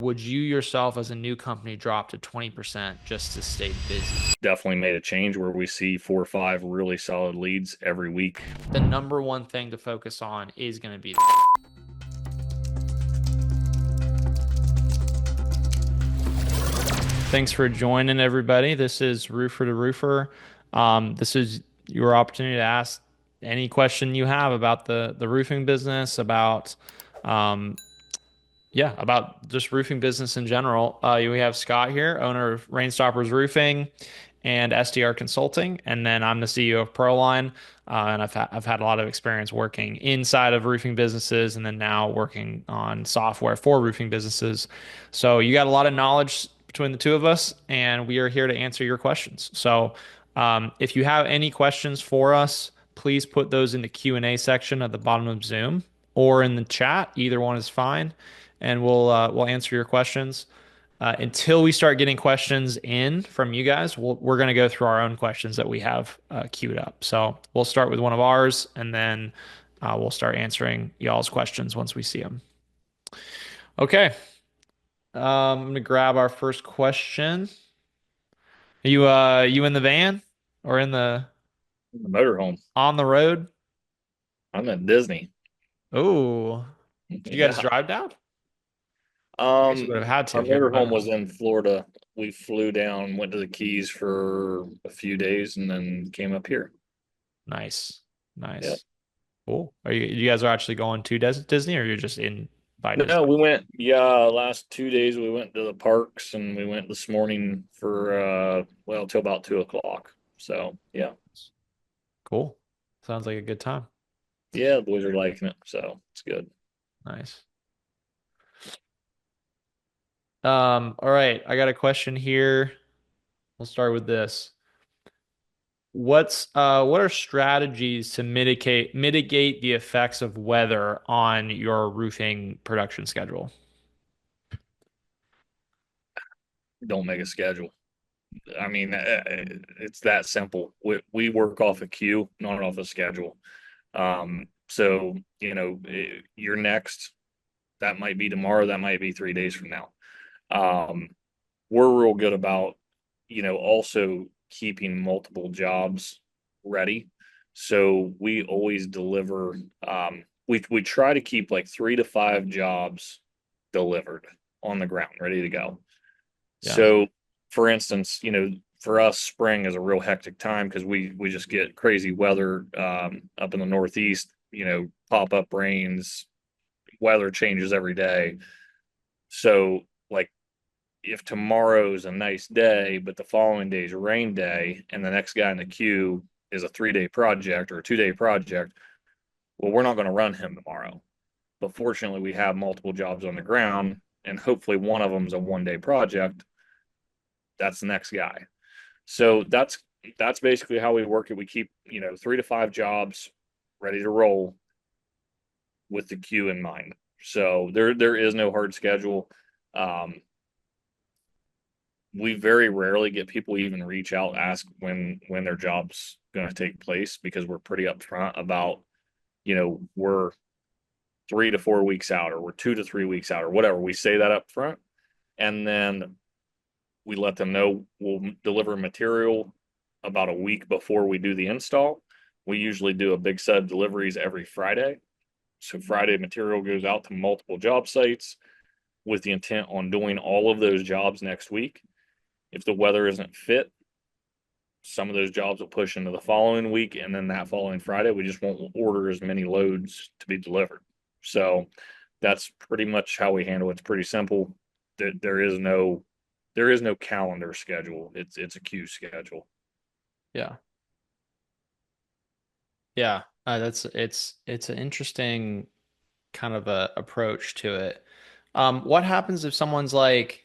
Would you yourself as a new company drop to 20% just to stay busy? Definitely made a change where we see 4 or 5 really solid leads every week. The number one thing to focus on is going to be thanks for joining everybody. This is Roofer2Roofer. This is your opportunity to ask any question you have about the roofing business, about um, about just roofing business in general. We have Scott here, owner of Rainstoppers Roofing and SDR Consulting, and then I'm the CEO of ProLine. And I've had a lot of experience working inside of roofing businesses, and then now working on software for roofing businesses. So you got a lot of knowledge between the two of us, and we are here to answer your questions. So if you have any questions for us, please put those in the Q&A section at the bottom of Zoom or in the chat. Either one is fine, and we'll answer your questions. Until we start getting questions in from you guys, we're going to go through our own questions that we have queued up. So we'll start with one of ours, and then we'll start answering y'all's questions once we see them. Okay, I'm going to grab our first question. You in the van or in the The motorhome. on the road? I'm at Disney. Oh, did you guys Yeah. drive down? I guess you Um, would have had to our if you have a motorhome was motorhome. in Florida. We flew down, went to the Keys for a few days, and then came up here. Nice, Yeah. nice. Cool. You guys are actually going to Disney, or you're just in by No, Disney? we went, yeah, last 2 days we went to the parks and we went this morning for well, till about 2 o'clock. So yeah. Cool. Sounds like a good time. Yeah, the boys are liking it, so it's good. Nice. All right, I got a question here. We'll start with this. What are strategies to mitigate the effects of weather on your roofing production schedule? Don't make a schedule. I mean, it's that simple. We work off a queue, not off a schedule. So you're next. That might be tomorrow. That might be 3 days from now. Um, we're real good about, also keeping multiple jobs ready. So we always deliver. We try to keep like 3 to 5 jobs delivered on the ground, ready to go. Yeah. So, for instance, for us, spring is a real hectic time because we just get crazy weather up in the Northeast. Pop up rains, weather changes every day. So, like, if tomorrow's a nice day, but the following day's a rain day, and the next guy in the queue is a 3 day project or a 2 day project, well, we're not going to run him tomorrow. But fortunately, we have multiple jobs on the ground, and hopefully, one of them is a 1 day project. That's the next guy. So that's basically how we work it. We keep, 3 to 5 jobs ready to roll with the queue in mind. So there is no hard schedule. Um, we very rarely get people even reach out, ask when their job's going to take place because we're pretty upfront about, we're 3 to 4 weeks out or we're 2 to 3 weeks out or whatever. We say that up front, and then we let them know we'll deliver material about a week before we do the install. We usually do a big set of deliveries every Friday. So Friday material goes out to multiple job sites with the intent on doing all of those jobs next week. If the weather isn't fit, some of those jobs will push into the following week, and then that following Friday, we just won't order as many loads to be delivered. So that's pretty much how we handle it. It's pretty simple. There is no calendar schedule. It's a queue schedule. Yeah. Yeah. It's an interesting kind of a approach to it. What happens if someone's like,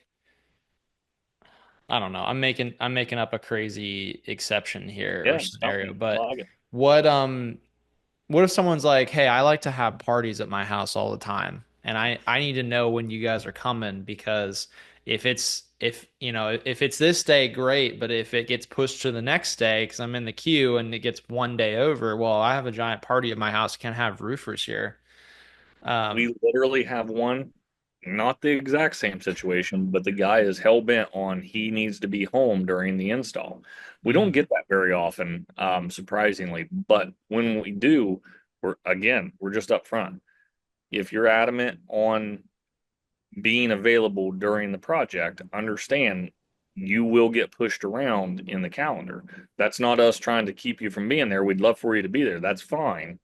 I don't know, I'm making up a crazy exception here or Yeah, stop scenario, me. but Log it. what um what if someone's like, "Hey, I like to have parties at my house all the time, and I need to know when you guys are coming because if it's this day, great, but if it gets pushed to the next day because I'm in the queue and it gets one day over, well, I have a giant party at my house, can't have roofers here." Um, We literally have one not the exact same situation, but the guy is hell bent on he needs to be home during the install. We don't Mm, get that very often, surprisingly, but when we do, we're just upfront. If you're adamant on being available during the project, understand you will get pushed around in the calendar. That's not us trying to keep you from being there. We'd love for you to be there. That's fine.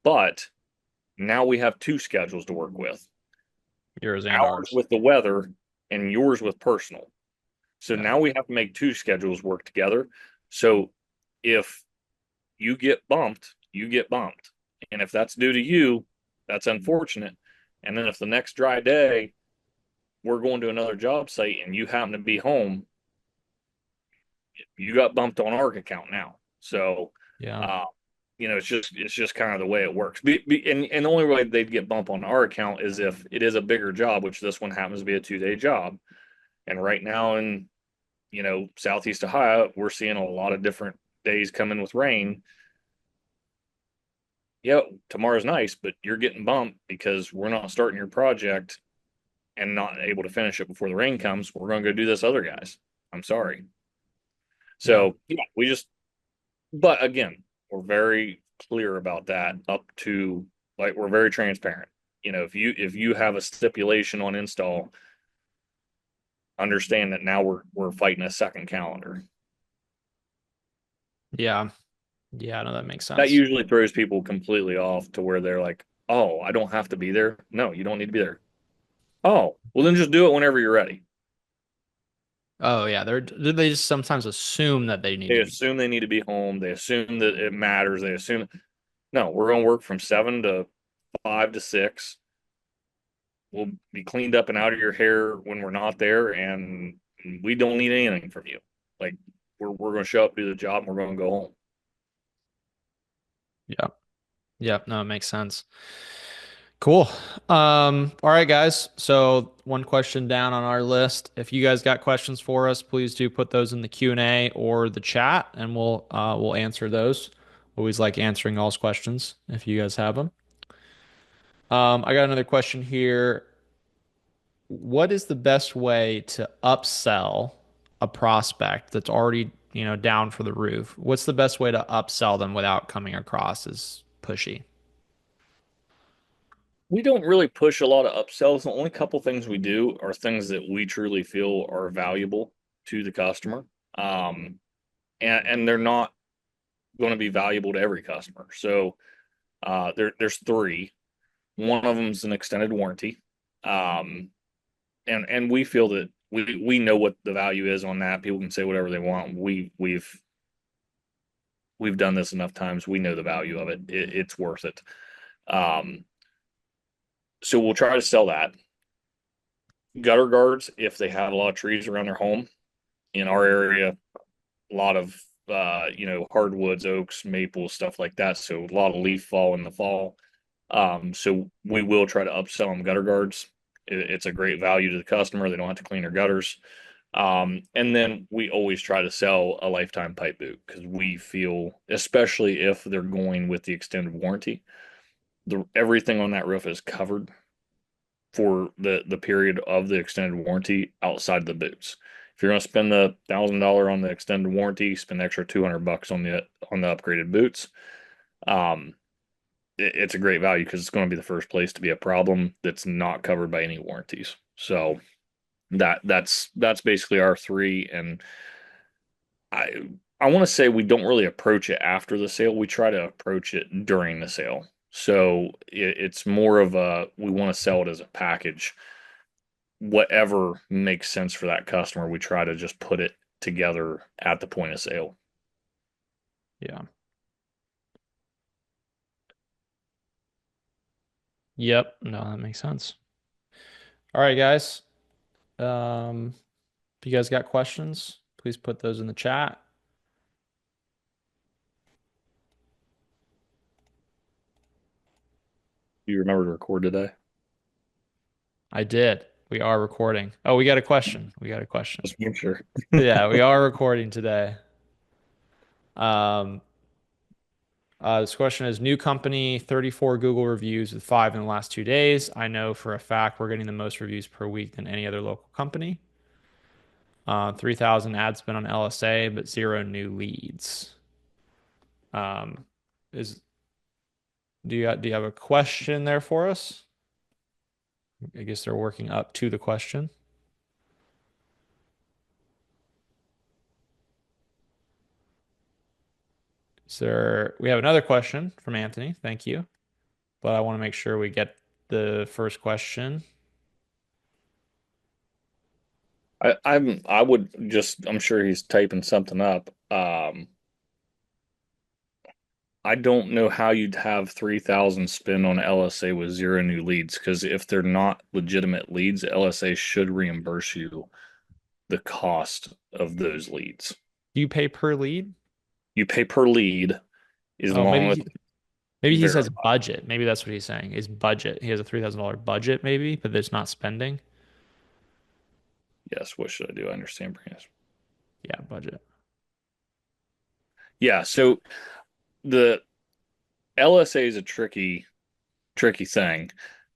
But now we have two schedules to work with, yours and ours ours. with the weather and yours with personal. So Yeah. now we have to make two schedules work together. So if you get bumped, you get bumped. And if that's due to you, that's unfortunate. And then if the next dry day we're going to another job site and you happen to be home, you got bumped on our account now. So, Yeah. uh, it's just kind of the way it works. And the only way they'd get bumped on our account is if it is a bigger job, which this one happens to be a 2 day job. And right now in Southeast Ohio, we're seeing a lot of different days come in with rain. Yeah, tomorrow's nice, but you're getting bumped because we're not starting your project and not able to finish it before the rain comes. We're going to go do this other guys. I'm sorry. Yeah. So yeah, but again, we're very clear about that up to like we're very transparent. If you have a stipulation on install, understand that now we're fighting a second calendar. Yeah. Yeah. No, that makes That sense. usually throws people completely off to where they're like, "Oh, I don't have to be there." No, you don't need to be there. Oh, well then just do it whenever you're ready. Oh, yeah. They just sometimes assume that they need They to be. assume they need to be home. They assume that it matters. They assume no, we're going to work from 7 to 5 to 6. We'll be cleaned up and out of your hair when we're not there, and we don't need anything from you. Like we're going to show up, do the job, and we're going to go home. Yeah. Yeah. No, it makes sense. Cool. All right, guys. So one question down on our list. If you guys got questions for us, please do put those in the Q&A or the chat, and we'll answer those. Always like answering all's questions if you guys have them. I got another question here. What is the best way to upsell a prospect that's already, down for the roof? What's the best way to upsell them without coming across as pushy? We don't really push a lot of upsells. The only couple things we do are things that we truly feel are valuable to the customer. Um, and they're not going to be valuable to every customer. So there's three. One of them is an extended warranty. Um, and we feel that we know what the value is on that. People can say whatever they want. We've done this enough times. We know the value of it. It's worth it. Um, so we'll try to sell that. Gutter guards, if they have a lot of trees around their home in our area, a lot of hardwoods, oaks, maples, stuff like that. So a lot of leaf fall in the fall. So we will try to upsell them gutter guards. It's a great value to the customer. They don't have to clean their gutters. And then we always try to sell a lifetime pipe boot because we feel, especially if they're going with the extended warranty, everything on that roof is covered for the period of the extended warranty outside the boots. If you're going to spend the $1,000 on the extended warranty, spend the extra $200 on the upgraded boots. Um, it's a great value because it's going to be the first place to be a problem that's not covered by any warranties. So that's basically our three. And I I want to say we don't really approach it after the sale. We try to approach it during the sale. So it's more of a we want to sell it as a package. Whatever makes sense for that customer, we try to just put it together at the point of sale. Yeah. Yep. No, that makes sense. All right, guys. If you guys got questions, please put those in the chat. Do you remember to record today? I did. We are recording. Oh, we got a question. We got a question. Just make sure. Yeah, we are recording today. Um, This question is new company, 34 Google reviews with 5 in the last 2 days. I know for a fact we're getting the most reviews per week than any other local company. 3,000 ad spend on LSA, but zero new leads. Um, is do you have a question there for us? I guess they're working up to the question. We have another question from Anthony. Thank you. But I want to make sure we get the first question. I'm sure he's typing something up. I don't know how you'd have 3,000 spend on LSA with zero new leads, because if they're not legitimate leads, LSA should reimburse you the cost of those leads. Do you pay per lead? You pay per lead as Oh, long as maybe he says verified. budget. Maybe that's what he's saying. Is budget. He has a $3,000 budget maybe, but there's not spending. Yes, what should I do? I understand, Brandon. Yeah, budget. Yeah, so the LSA is a tricky thing.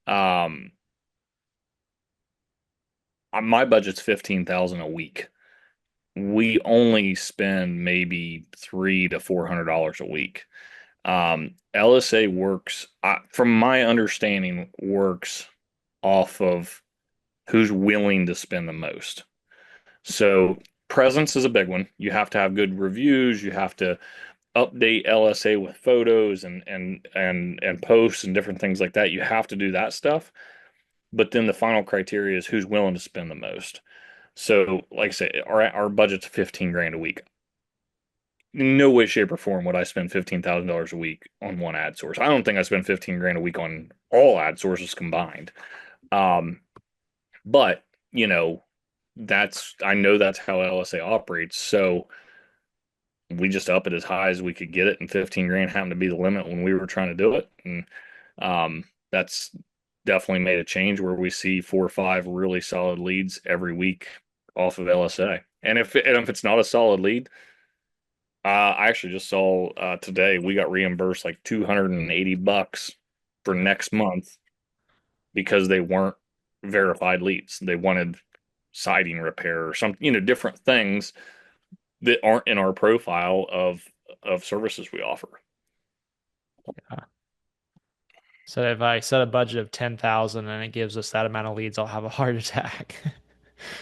Um, my budget's 15,000 a week. We only spend maybe $300 to $400 a week. LSA works, from my understanding, works off of who's willing to spend the most. So presence is a big one. You have to have good reviews. You have to update LSA with photos and posts and different things like that. You have to do that stuff. But then the final criteria is who's willing to spend the most. So, like I say, our budget's 15 grand a week. In no way, shape, or form would I spend $15,000 a week on one ad source. I don't think I spend 15 grand a week on all ad sources combined. Um, but you know, I know that's how LSA operates. So we just up it as high as we could get it, and 15 grand happened to be the limit when we were trying to do it. And that's definitely made a change where we see 4 or 5 really solid leads every week off of LSA. And if it's not a solid lead, I actually just saw today we got reimbursed like $280 for next month because they weren't verified leads. They wanted siding repair or some, different things that aren't in our profile of services we offer. Yeah. So if I set a budget of 10,000 and it gives us that amount of leads, I'll have a heart attack.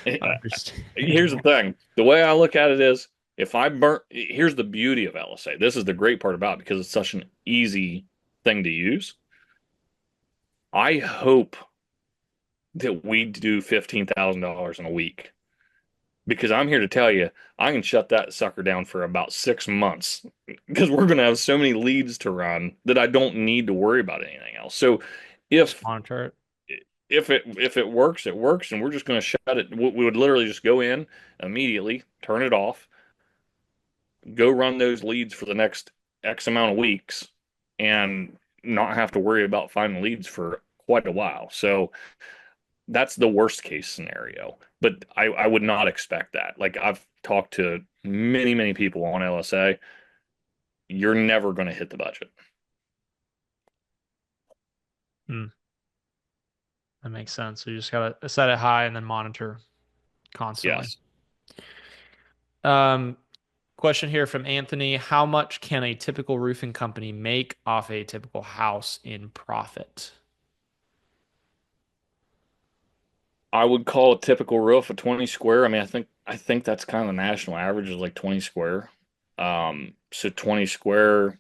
Here's the Understanding. thing. The way I look at it is if I burn, here's the beauty of LSA. This is the great part about it because it's such an easy thing to use. I hope that we do $15,000 in a week, because I'm here to tell you I can shut that sucker down for about 6 months because we're going to have so many leads to run that I don't need to worry about anything else. So Just if monitor it. if it works, it works, and we're just going to shut it. We would literally just go in immediately, turn it off, go run those leads for the next X amount of weeks, and not have to worry about finding leads for quite a while. So that's the worst case scenario. But I would not expect that. Like, I've talked to many people on LSA. You're never going to hit the budget. Hmm, that makes sense. So you just gotta set it high and then monitor constantly. Yes. Um, Question here from Anthony. How much can a typical roofing company make off a typical house in profit? I would call a typical roof a 20 square. I mean, I think that's kind of the national average is like 20 square. So 20 square,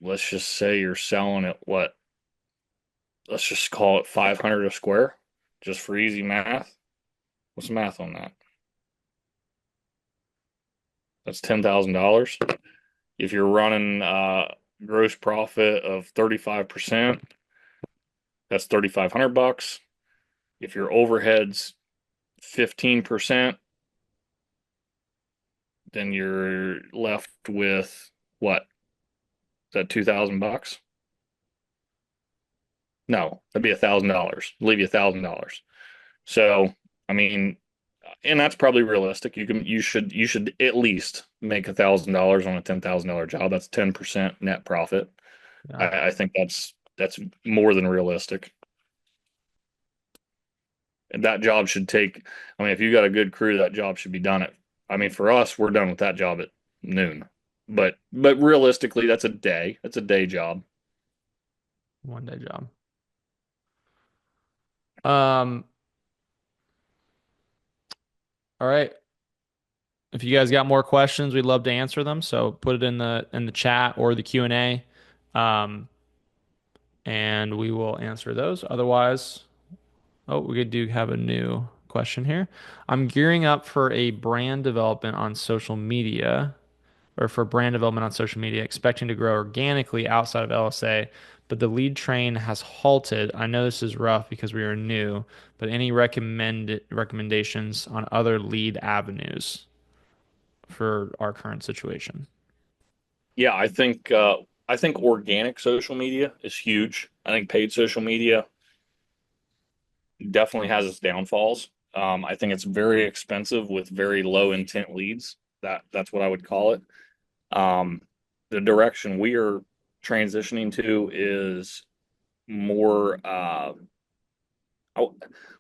let's just say you're selling it what? Let's just call it 500 a square, just for easy math. What's the math on that? That's $10,000. If you're running gross profit of 35%, that's $3,500. If your overhead's 15%, then you're left with what? Is that $2,000? No, that'd be $1,000. Leave you $1,000. So, I mean, And that's probably realistic. You should at least make $1,000 on a $10,000 job. That's 10% net profit. Yeah. I think that's more than realistic. And that job should take, I mean, if you got a good crew, that job should be done at, I mean, for us, we're done with that job at noon. But realistically, that's a day. That's a day job. 1 day job. Um, all right. If you guys got more questions, we'd love to answer them. So put it in the chat or the Q&A. Um, and we will answer those. Otherwise, oh, we do have a new question here. I'm gearing up for a brand development on social media, or for brand development on social media, expecting to grow organically outside of LSA, but the lead train has halted. I know this is rough because we are new, but any recommendations on other lead avenues for our current situation? Yeah, I think organic social media is huge. I think paid social media definitely has its downfalls. I think it's very expensive with very low intent leads. That's what I would call it. Um, the direction we are transitioning to is more I-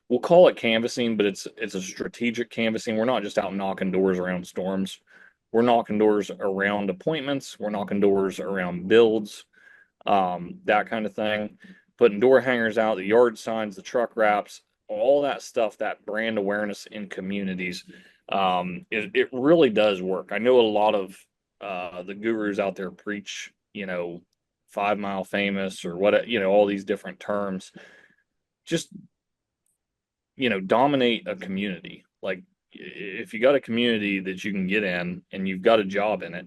we'll call it canvassing, but it's a strategic canvassing. We're not just out knocking doors around storms. We're knocking doors around appointments. We're knocking doors around builds, that kind of thing. Putting door hangers out, the yard signs, the truck wraps, all that stuff, that brand awareness in communities. It really does work. I know a lot of the gurus out there preach, 5 mile famous or what, all these different terms. Just dominate a community. Like if you got a community that you can get in and you've got a job in it,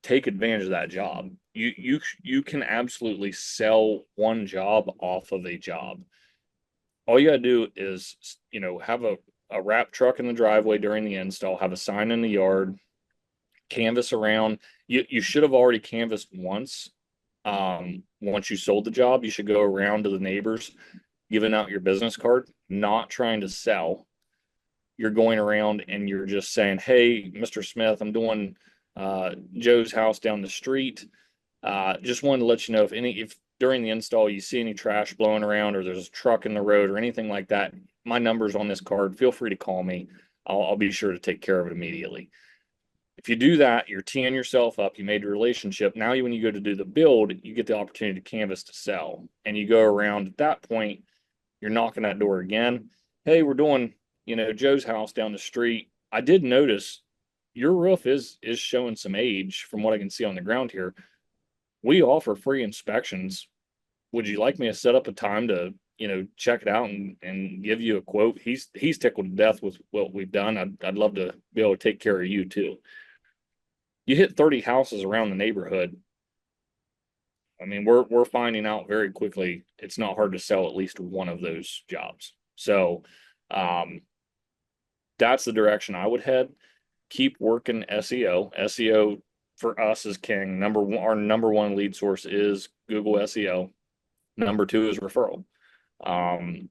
take advantage of that job. You can absolutely sell one job off of a job. All you gotta do is, have a wrap truck in the driveway during the install, have a sign in the yard, canvas around. You should have already canvassed once. Once you sold the job, you should go around to the neighbors, giving out your business card, not trying to sell. You're going around and you're just saying, "Hey, Mr. Smith, I'm doing Joe's house down the street. Just wanted to let you know if during the install you see any trash blowing around or there's a truck in the road or anything like that, my number's on this card. Feel free to call me. I'll be sure to take care of it immediately." If you do that, you're teeing yourself up. You made a relationship. Now, when you go to do the build, you get the opportunity to canvas to sell, and you go around at that point. You're knocking that door again. Hey, we're doing, Joe's house down the street. I did notice your roof is showing some age from what I can see on the ground here. We offer free inspections. Would you like me to set up a time to, check it out and give you a quote? He's tickled to death with what we've done. I'd love to be able to take care of you too. You hit 30 houses around the neighborhood. I mean, we're finding out very quickly it's not hard to sell at least one of those jobs. So um, that's the direction I would head. Keep working SEO. SEO for us is king. Number one, our number one lead source is Google SEO. Number two is referral. Um,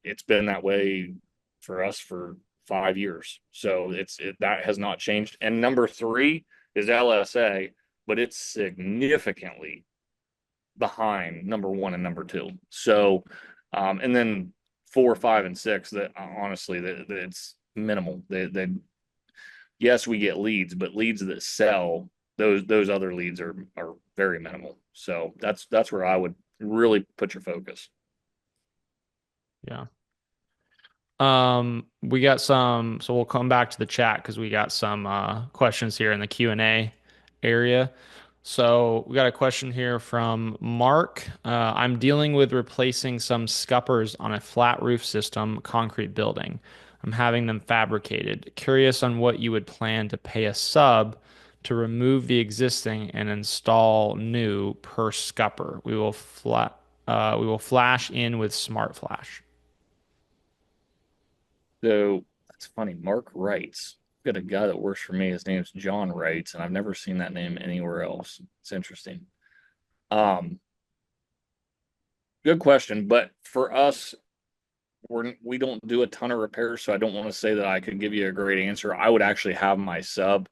it's been that way for us for 5 years. So that has not changed. And number three is LSA, but it's significantly behind number one and number two. So, and then 4, 5, and 6. That honestly, that it's minimal. Yes, we get leads, but leads that sell, those other leads are very minimal. So that's where I would really put your focus. Yeah. We got some, so we'll come back to the chat because we got some questions here in the Q&A area. So we got a question here from Mark. I'm dealing with replacing some scuppers on a flat roof system concrete building. I'm having them fabricated. Curious on what you would plan to pay a sub to remove the existing and install new per scupper. We will flash in with smart flash. So that's funny. Mark writes. I've got a guy that works for me. His name's John Wrights, and I've never seen that name anywhere else. It's interesting. Um, Good question. But for us, we don't do a ton of repairs, so I don't want to say that I could give you a great answer. I would actually have my sub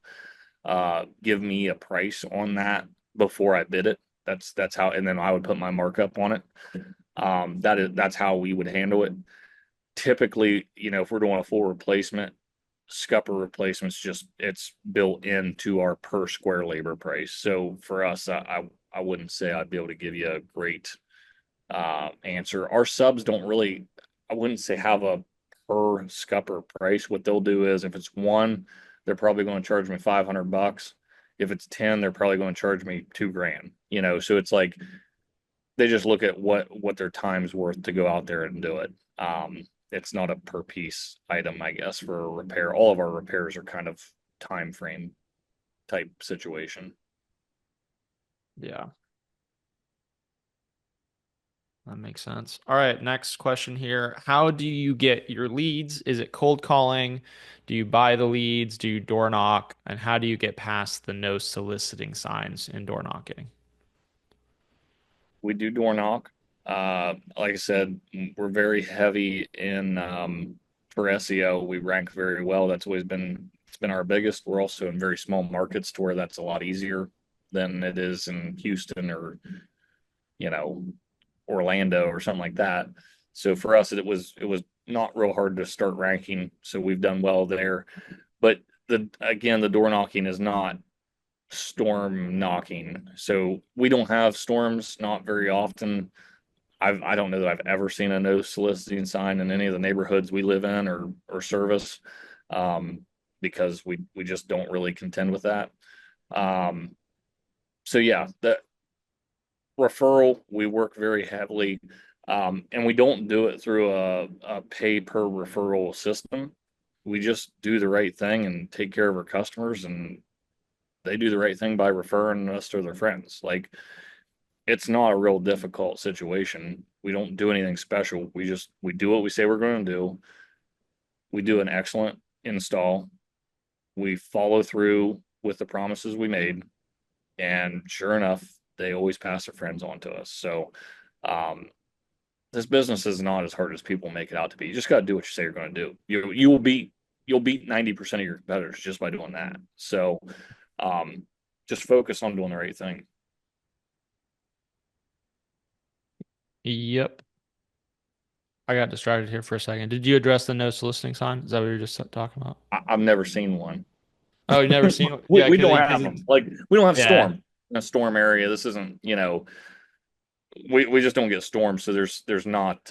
give me a price on that before I bid it. That's how, and then I would put my markup on it. That's how we would handle it. Typically, if we're doing a full replacement, scupper replacements, just it's built into our per square labor price. So for us, I wouldn't say I'd be able to give you a great answer. Our subs don't really, I wouldn't say have a per scupper price. What they'll do is if it's one, they're probably going to charge me $500. If it's 10, they're probably going to charge me 2 grand. So it's like they just look at what their time's worth to go out there and do it. It's not a per piece item, I guess, for a repair. All of our repairs are kind of time frame type situation. Yeah, that makes sense. All right, next question here. How do you get your leads? Is it cold calling? Do you buy the leads? Do you door knock? And how do you get past the no soliciting signs in door knocking? We do door knock. Like I said, we're very heavy in for SEO. We rank very well. That's always been it's been our biggest. We're also in very small markets to where that's a lot easier than it is in Houston or you know Orlando or something like that. So for us, it was not real hard to start ranking. So we've done well there. But the door knocking is not storm knocking. So we don't have storms, not very often. I don't know that I've ever seen a no soliciting sign in any of the neighborhoods we live in or service, because we just don't really contend with that. Um, so yeah, the referral we work very heavily, and we don't do it through a pay per referral system. We just do the right thing and take care of our customers, and they do the right thing by referring us to their friends. Like it's not a real difficult situation. We don't do anything special. We do what we say we're going to do. We do an excellent install. We follow through with the promises we made, and sure enough, they always pass their friends on to us. So, um, this business is not as hard as people make it out to be. You just got to do what you say you're going to do. You'll beat 90% of your competitors just by doing that. So, um, just focus on doing the right thing. Yep. I got distracted here for a second. Did you address the no soliciting sign? Is that what you were just talking about? I've never seen one. Oh, you never seen it? we, Yeah, we because don't because have them. Like we don't have yeah. storm in a storm area. This isn't, we just don't get storms. So there's not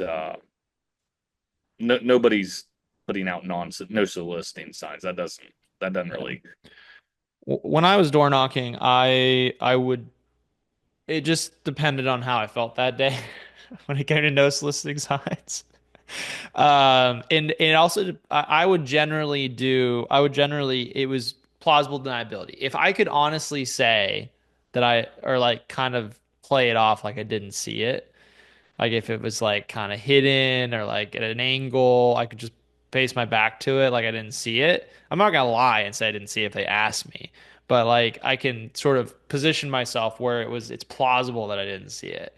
nobody's putting out no soliciting signs. That doesn't Yeah. really. When I was door knocking, I would it just depended on how I felt that day when it came to no soliciting signs. And it also I would generally it was plausible deniability. If I could honestly say that or like kind of play it off like I didn't see it, like if it was like kind of hidden or like at an angle, I could just face my back to it like I didn't see it. I'm not gonna lie and say I didn't see it if they asked me, but like I can sort of position myself where it's plausible that I didn't see it.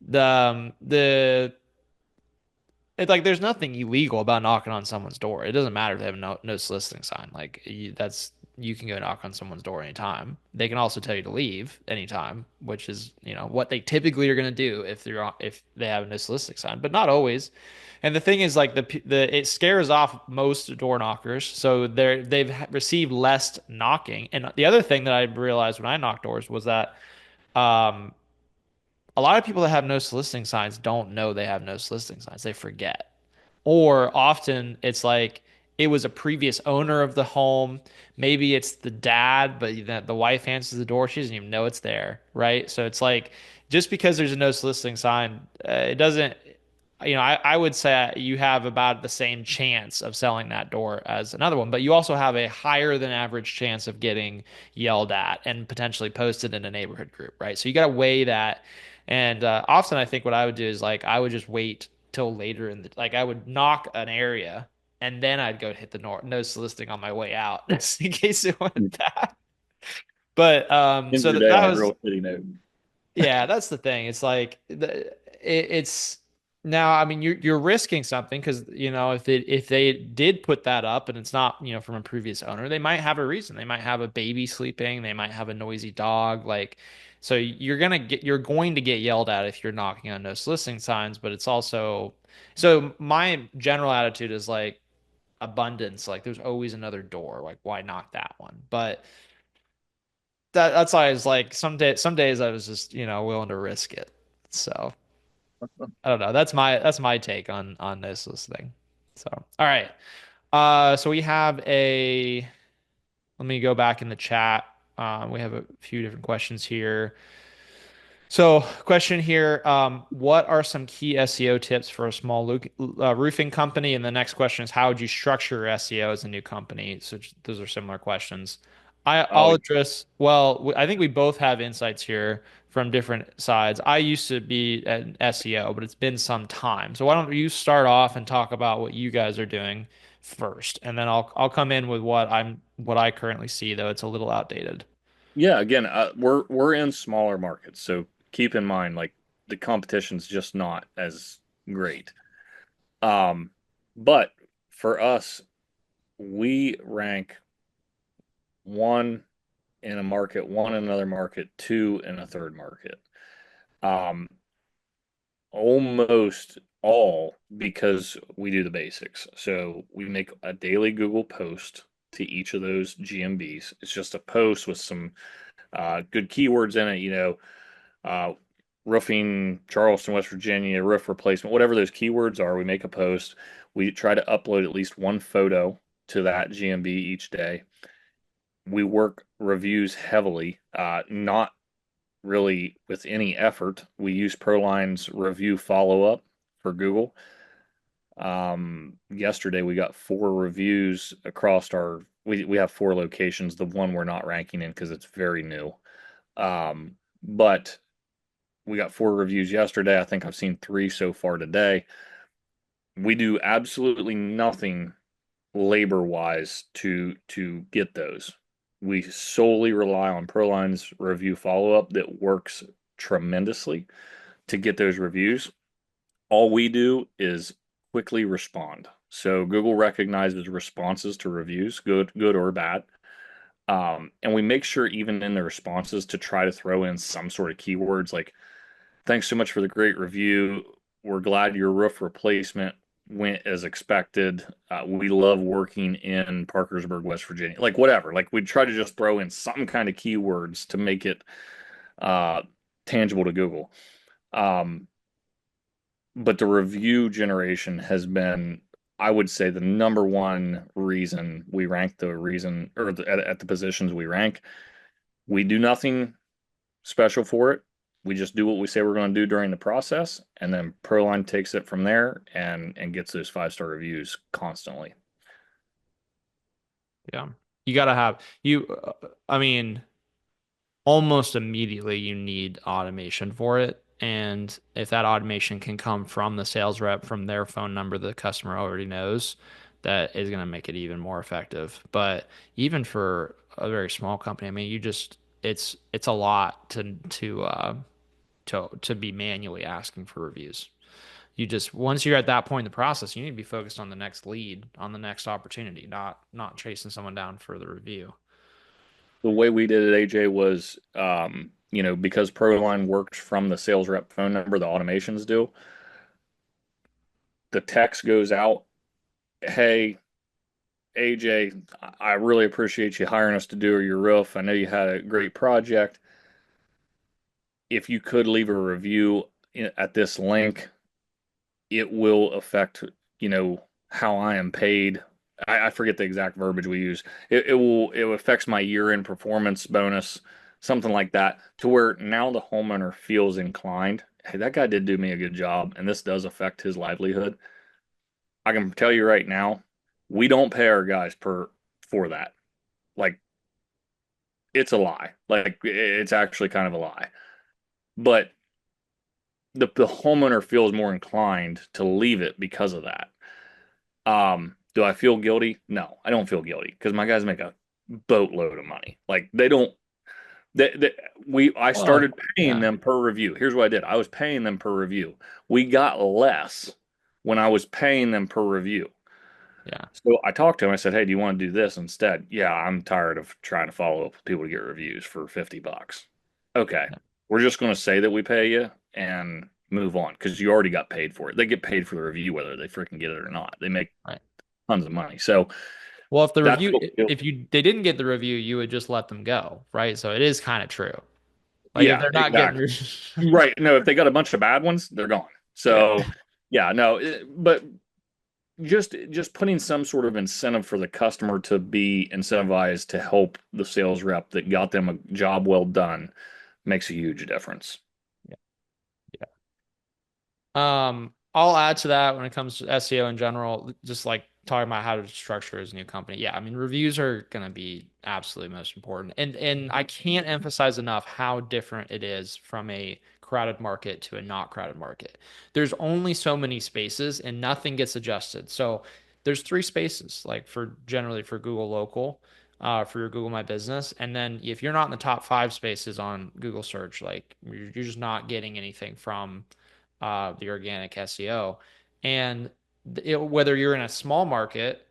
The it's like there's nothing illegal about knocking on someone's door. It doesn't matter if they have no soliciting sign. Like you can go knock on someone's door anytime. They can also tell you to leave anytime, which is what they typically are going to do if they have a no soliciting sign, but not always. And the thing is, like the it scares off most door knockers, so they've received less knocking. And the other thing that I realized when I knocked doors was that um, a lot of people that have no soliciting signs don't know they have no soliciting signs. They forget. Or often it's like it was a previous owner of the home. Maybe it's the dad, but the wife answers the door. She doesn't even know it's there, right? So it's like just because there's a no soliciting sign, it doesn't, I would say you have about the same chance of selling that door as another one, but you also have a higher than average chance of getting yelled at and potentially posted in a neighborhood group, right? So you got to weigh that. And often I think what I would do is like I would just wait till later like I would knock an area and then I'd go hit the no soliciting on my way out just in case it went bad. But End so your day that on a was real shitty note. yeah, that's the thing. It's like it's Now, I mean, you're risking something because if they did put that up and it's not from a previous owner, they might have a reason. They might have a baby sleeping. They might have a noisy dog. Like, so you're going to get yelled at if you're knocking on no soliciting signs. But it's also so my general attitude is like abundance. Like, there's always another door. Like, why knock that one? But that's why I was like some days I was just willing to risk it. So. I don't know. That's my take on this thing. So, all right. So we have a. Let me go back in the chat. We have a few different questions here. So, question here, what are some key SEO tips for a small roofing company? And the next question is, how would you structure your SEO as a new company? So those are similar questions. I'll Oh, address, well, I think we both have insights here from different sides. I used to be an SEO, but it's been some time. So why don't you start off and talk about what you guys are doing first, and then I'll come in with what I currently see, though it's a little outdated. yeah. Again, we're in smaller markets, so keep in mind, like the competition's just not as great. Um, but for us, we rank one in a market, one in another market, two in a third market. Um, Almost all because we do the basics. So we make a daily Google post to each of those GMBs. It's just a post with some good keywords in it, uh, roofing, Charleston, West Virginia, roof replacement, whatever those keywords are. We make a post. We try to upload at least one photo to that GMB each day. We work reviews heavily, not really with any effort. We use ProLine's review follow up for Google. Yesterday we got 4 reviews across we have 4 locations. The one we're not ranking in because it's very new. But we got 4 reviews yesterday. I think I've seen 3 so far today. We do absolutely nothing labor wise to get those. We solely rely on ProLine's review follow up that works tremendously to get those reviews. All we do is quickly respond. So Google recognizes responses to reviews, good or bad. And we make sure even in the responses to try to throw in some sort of keywords like, thanks so much for the great review. We're glad your roof replacement went as expected. We love working in Parkersburg, West Virginia. Like whatever. Like we try to just throw in some kind of keywords to make it uh, tangible to Google. Um, but the review generation has been, I would say, the number one reason we rank the reason or at the positions we rank. We do nothing special for it. We just do what we say we're going to do during the process, and then Proline takes it from there and gets those 5-star reviews constantly. Yeah. You gotta have you. I mean, almost immediately you need automation for it. And if that automation can come from the sales rep, from their phone number the customer already knows, that is going to make it even more effective. But even for a very small company, I mean, it's a lot to be manually asking for reviews. You just once you're at that point in the process, you need to be focused on the next lead, on the next opportunity, not chasing someone down for the review. The way we did it, AJ, was because Proline works from the sales rep phone number, the automations do. The text goes out, hey, AJ, I really appreciate you hiring us to do your roof. I know you had a great project. If you could leave a review at this link, it will affect, how I am paid. I forget the exact verbiage we use. It affects my year-end performance bonus, something like that, to where now the homeowner feels inclined. Hey, that guy did do me a good job, and this does affect his livelihood. I can tell you right now, we don't pay our guys per for that. Like it's a lie. Like it's actually kind of a lie. But the homeowner feels more inclined to leave it because of that. Do I feel guilty? No, I don't feel guilty because my guys make a boatload of money. Like they don't that I Well, started paying yeah, them per review. Here's what I did. I was paying them per review. We got less when I was paying them per review. yeah, So I talked to him. I said, "Hey, do you want to do this instead?" Yeah, I'm tired of trying to follow up with people to get reviews for $50. Okay, yeah, we're just going to say that we pay you and move on because you already got paid for it. They get paid for the review whether they freaking get it or not. They make right. tons of money. So Well, if the that's review, what we do. if you they didn't get the review, you would just let them go, right? So it is kind of true. Like if Yeah, they're not getting, exactly. Right. No, if they got a bunch of bad ones, they're gone. yeah, So yeah, no, but just putting some sort of incentive for the customer to be incentivized to help the sales rep that got them a job well done makes a huge difference. yeah, yeah. I'll add to that when it comes to SEO in general, just like talking about how to structure his new company. Yeah, I mean, reviews are gonna be absolutely most important. And I can't emphasize enough how different it is from a crowded market to a not crowded market. There's only so many spaces and nothing gets adjusted. So there's three spaces, like for generally for Google Local, for your Google My Business. And then if you're not in the top five spaces on Google search, like you're just not getting anything from the organic SEO. And whether you're in a small market,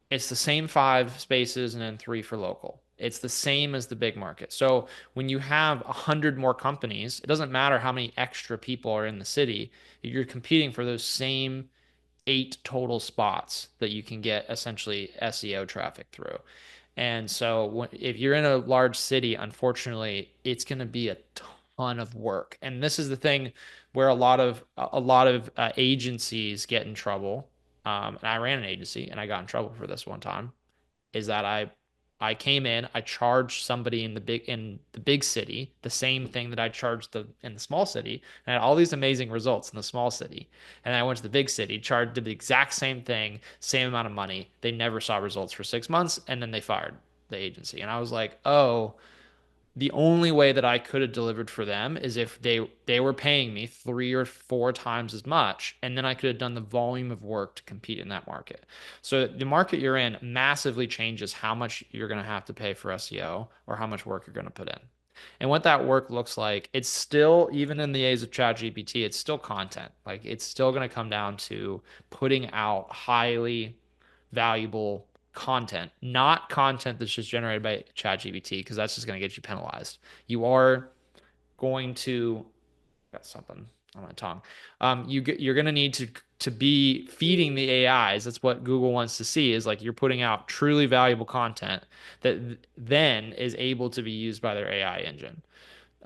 it's the same five spaces and then three for local. It's the same as the big market. So when you have 100 more companies, it doesn't matter how many extra people are in the city. You're competing for those same eight total spots that you can get essentially SEO traffic through. And so if you're in a large city, unfortunately, it's going to be a ton of work. And this is the thing where a lot of agencies get in trouble. And I ran an agency and I got in trouble for this one time is that I came in, I charged somebody in the big city the same thing that I charged in the small city, and I had all these amazing results in the small city. And I went to the big city, charged did the exact same thing, same amount of money. They never saw results for 6 months, and then they fired the agency. And I was like, oh, the only way that I could have delivered for them is if they were paying me 3 or 4 times as much, and then I could have done the volume of work to compete in that market. So the market you're in massively changes how much you're going to have to pay for SEO or how much work you're going to put in. And what that work looks like, it's still, even in the age of ChatGPT, it's still content. Like it's still going to come down to putting out highly valuable content, not content that's just generated by ChatGPT, because that's just going to get you penalized. You are going to got something on my tongue. You're going to need to be feeding the AIs. That's what Google wants to see is like you're putting out truly valuable content that then is able to be used by their AI engine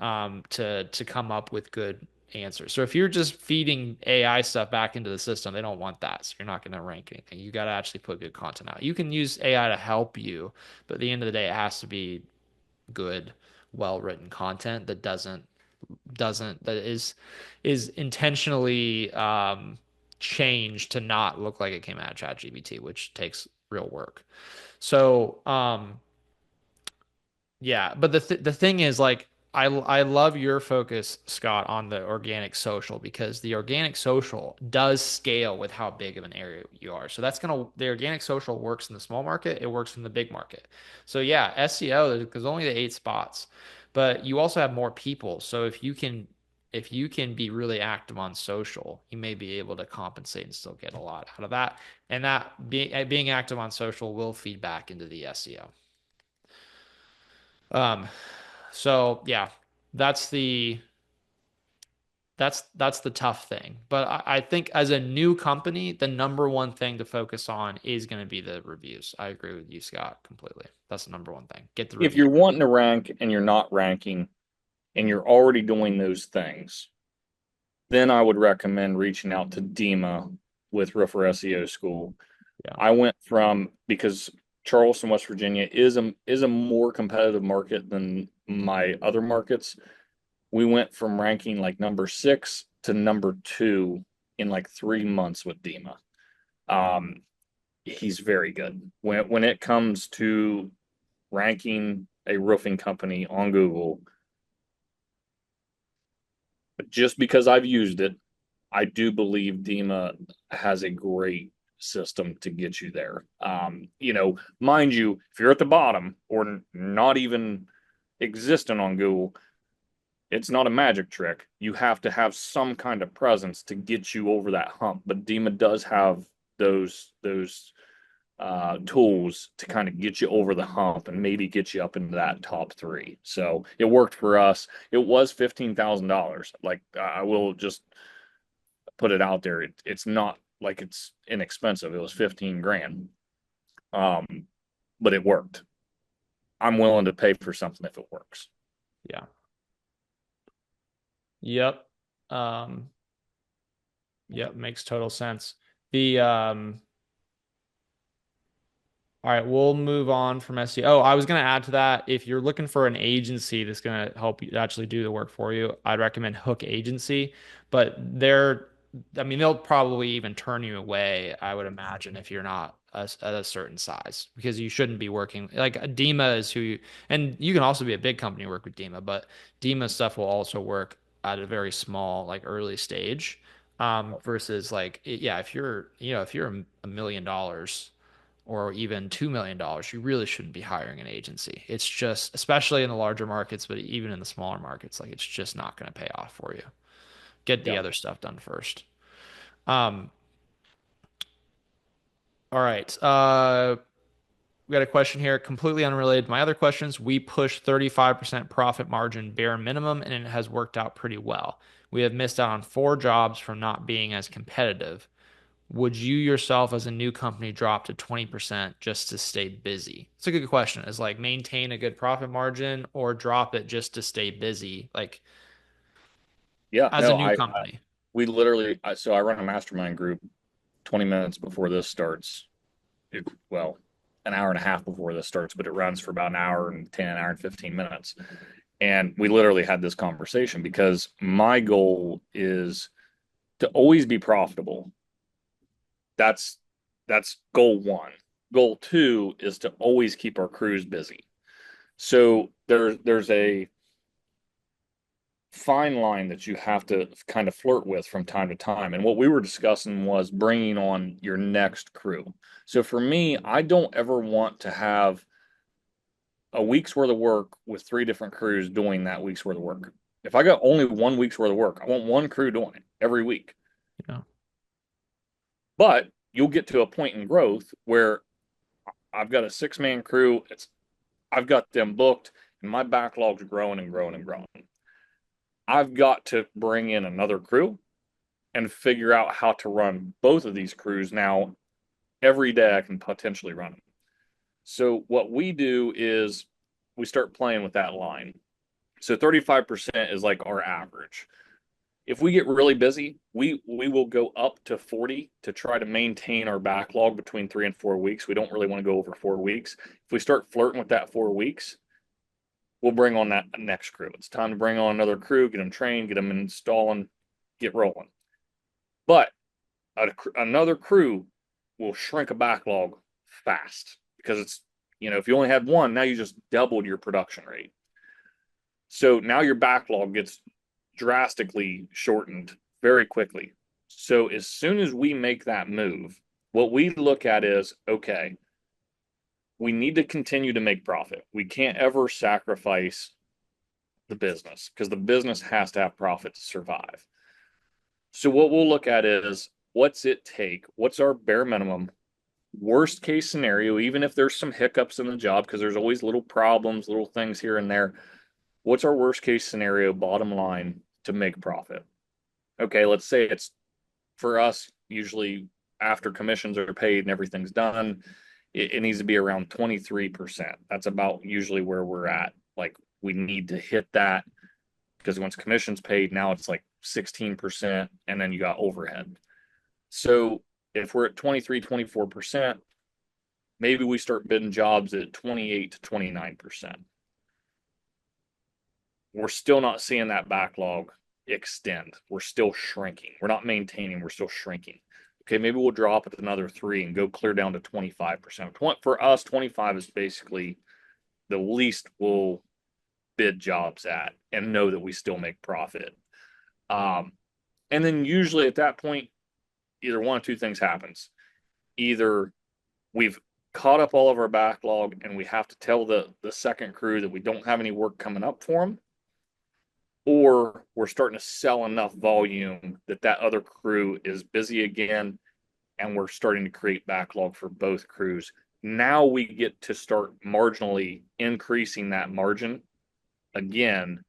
to come up with good answers. So if you're just feeding AI stuff back into the system, they don't want that. So you're not going to rank anything. You got to actually put good content out. You can use AI to help you, but at the end of the day, it has to be good, well-written content that is intentionally changed to not look like it came out of ChatGPT, which takes real work. So yeah, but the thing is like I love your focus, Scott, on the organic social because the organic social does scale with how big of an area you are. So the organic social works in the small market, it works in the big market. So yeah, SEO there's only the 8 spots, but you also have more people. So if you can be really active on social, you may be able to compensate and still get a lot out of that. And that being active on social will feed back into the SEO. Um, so yeah, that's the that's the tough thing. But I think as a new company, the number one thing to focus on is going to be the reviews. I agree with you, Scott, completely. That's the number one thing. Get the If review. you're wanting to rank and you're not ranking and you're already doing those things, then I would recommend reaching out to DEMA with Roofer SEO School. Yeah. I went from because Charleston, West Virginia is a more competitive market than my other markets. We went from ranking like number 6 to number 2 in like 3 months with DEMA. Um, he's very good when it comes to ranking a roofing company on Google. But just because I've used it, I do believe DEMA has a great system to get you there. Mind you, if you're at the bottom or not even existent on Google, it's not a magic trick. You have to have some kind of presence to get you over that hump. But Dima does have those tools to kind of get you over the hump and maybe get you up into that top three. So it worked for us. It was $15,000. Like I will just put it out there. It's not like it's inexpensive. It was 15 grand. Um, but it worked. I'm willing to pay for something if it works. Yeah. Yep. Um, yep, makes total sense. The All right, we'll move on from SEO. Oh, I was going to add to that. If you're looking for an agency that's going to help you actually do the work for you, I'd recommend Hook Agency. But I mean, they'll probably even turn you away, I would imagine, if you're not at a certain size, because you shouldn't be working like Dima is and you can also be a big company and work with Dima, but Dima stuff will also work at a very small, like early stage. Versus like, yeah, if you're $1 million or even $2 million, you really shouldn't be hiring an agency. It's just, especially in the larger markets, but even in the smaller markets, like it's just not going to pay off for you. Get the Yeah. other stuff done first. Um, all right. We got a question here, completely unrelated to my other questions. We push 35% profit margin bare minimum, and it has worked out pretty well. We have missed out on 4 jobs from not being as competitive. Would you yourself as a new company drop to 20% just to stay busy? It's a good question. Is like maintain a good profit margin or drop it just to stay busy, like Yeah. as a No, new I company? we literally, so I run a mastermind group 20 minutes before this starts. Well, an hour and a half before this starts, but it runs for about an hour and 10, an hour and 15 minutes. And we literally had this conversation because my goal is to always be profitable. That's that's goal one. Goal two is to always keep our crews busy. So there's a fine line that you have to kind of flirt with from time to time. And what we were discussing was bringing on your next crew. So for me, I don't ever want to have a week's worth of work with 3 different crews doing that week's worth of work. If I got only 1 week's worth of work, I want one crew doing it every week. Yeah. But you'll get to a point in growth where I've got a 6-man crew. I've got them booked and my backlog's growing and growing and growing. I've got to bring in another crew and figure out how to run both of these crews now. Every day I can potentially run them. So what we do is we start playing with that line. So 35% is like our average. If we get really busy, we will go up to 40 to try to maintain our backlog between 3 and 4 weeks. We don't really want to go over 4 weeks. If we start flirting with that 4 weeks, we'll bring on that next crew. It's time to bring on another crew, get them trained, get them installing, get rolling. But another crew will shrink a backlog fast because if you only had one, now you just doubled your production rate. So now your backlog gets drastically shortened very quickly. So as soon as we make that move, what we look at is, okay, we need to continue to make profit. We can't ever sacrifice the business because the business has to have profit to survive. So what we'll look at is what's it take? What's our bare minimum? Worst case scenario, even if there's some hiccups in the job, because there's always little problems, little things here and there. What's our worst case scenario, bottom line, to make profit? Okay, let's say it's for us, usually after commissions are paid and everything's done, it needs to be around 23%. That's about usually where we're at. Like we need to hit that because once commissions paid, now it's like 16%, and then you got overhead. So if we're at 23, 24%, maybe we start bidding jobs at 28 to 29%. We're still not seeing that backlog extend. We're still shrinking. We're not maintaining, we're still shrinking. Okay, maybe we'll drop it another 3 and go clear down to 25%. For us, 25 is basically the least we'll bid jobs at and know that we still make profit. And then usually at that point, either one of two things happens. Either we've caught up all of our backlog and we have to tell the second crew that we don't have any work coming up for them, or we're starting to sell enough volume that that other crew is busy again and we're starting to create backlog for both crews. Now we get to start marginally increasing that margin again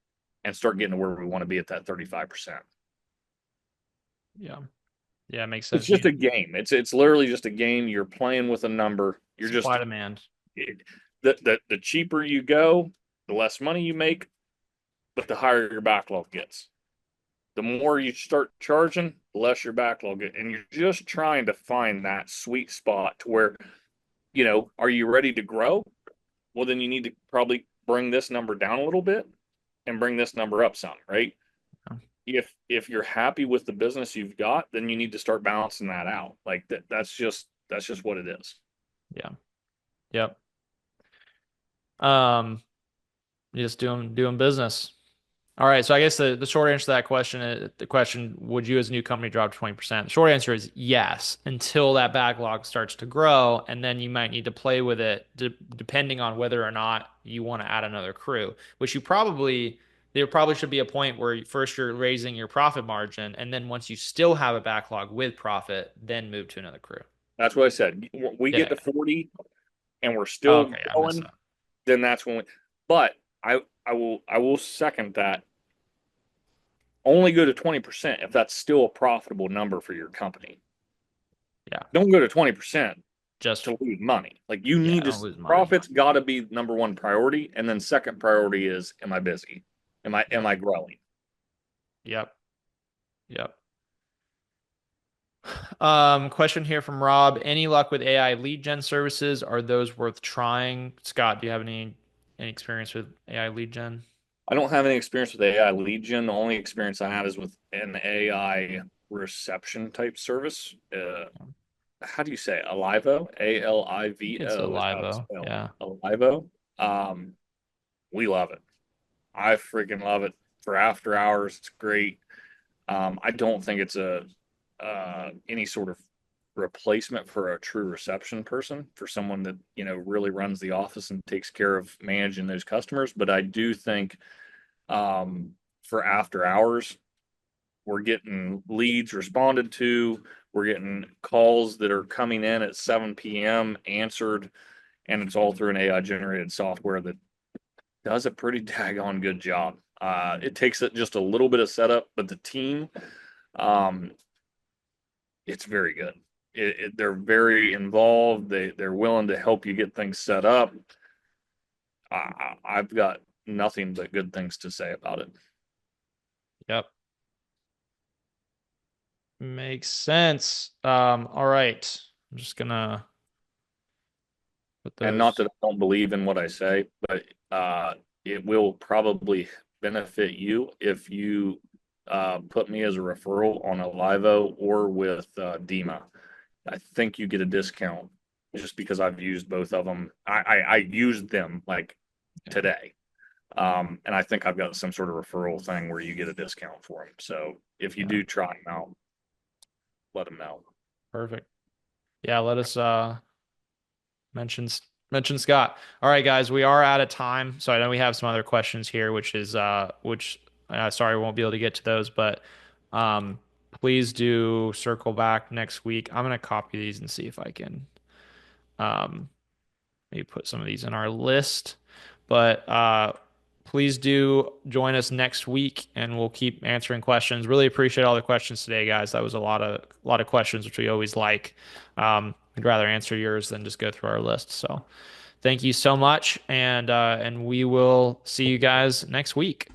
and start getting to where we want to be at that 35%. Yeah. Yeah, it makes It's sense. just You a game. It's literally just a game. You're playing with a number. You're supply just demand. the cheaper you go, the less money you make, but the higher your backlog gets. The more you start charging, the less your backlog gets. And you're just trying to find that sweet spot to where, are you ready to grow? Well, then you need to probably bring this number down a little bit and bring this number up some, right? Yeah. If you're happy with the business you've got, then you need to start balancing that out. Like that's just what it is. Yeah. Yep. Um, just doing business. All right. So I guess the short answer to that question is the question, would you as a new company drop 20%? The short answer is yes, until that backlog starts to grow, and then you might need to play with it depending on whether or not you want to add another crew, which there probably should be a point where first you're raising your profit margin, and then once you still have a backlog with profit, then move to another crew. That's what I said. We get Yeah. to 40 and we're Oh, still okay. I missed going, that. then that's when we, but I will second that. Only go to 20% if that's still a profitable number for your company. Yeah. Don't go to 20% Just, to lose money. Like you yeah, need to don't lose money. profits got to be number one priority, and then second priority is am I busy? Am Yep. I growing? Yep. Yep. Question here from Rob. Any luck with AI lead gen services? Are those worth trying? Scott, do you have any experience with AI lead gen? I don't have any experience with AI lead gen. The only experience I have is with an AI reception type service. How do you say it? Alivo? I think it's a Alivo is how it's Livo. spelled. Yeah. Alivo. Um, we love it. I freaking love it for after hours. It's great. I don't think it's a any sort of replacement for a true reception person, for someone that really runs the office and takes care of managing those customers. But I do think for after hours, we're getting leads responded to. We're getting calls that are coming in at 7 p.m. answered, and it's all through an AI generated software that does a pretty daggone good job. It takes it just a little bit of setup, but the team, um, it's very good. They're very involved. They're willing to help you get things set up. I've got nothing but good things to say about it. Yep. Makes sense. All right. I'm just gonna put And not those. that I don't believe in what I say, but it will probably benefit you if you put me as a referral on a Livo or with Dima. I think you get a discount just because I've used both of them. I used them like Yeah. today. And I think I've got some sort of referral thing where you get a discount for them. So if you Yeah. do try them out, let them know. Perfect. Yeah. Let us mention mention Scott. All right, guys. We are out of time, so I know we have some other questions here, which sorry we won't be able to get to those, but um, please do circle back next week. I'm gonna copy these and see if I can um maybe put some of these in our list. But please do join us next week and we'll keep answering questions. Really appreciate all the questions today, guys. That was a lot of questions, which we always like. I'd rather answer yours than just go through our list. So thank you so much, and we will see you guys next week.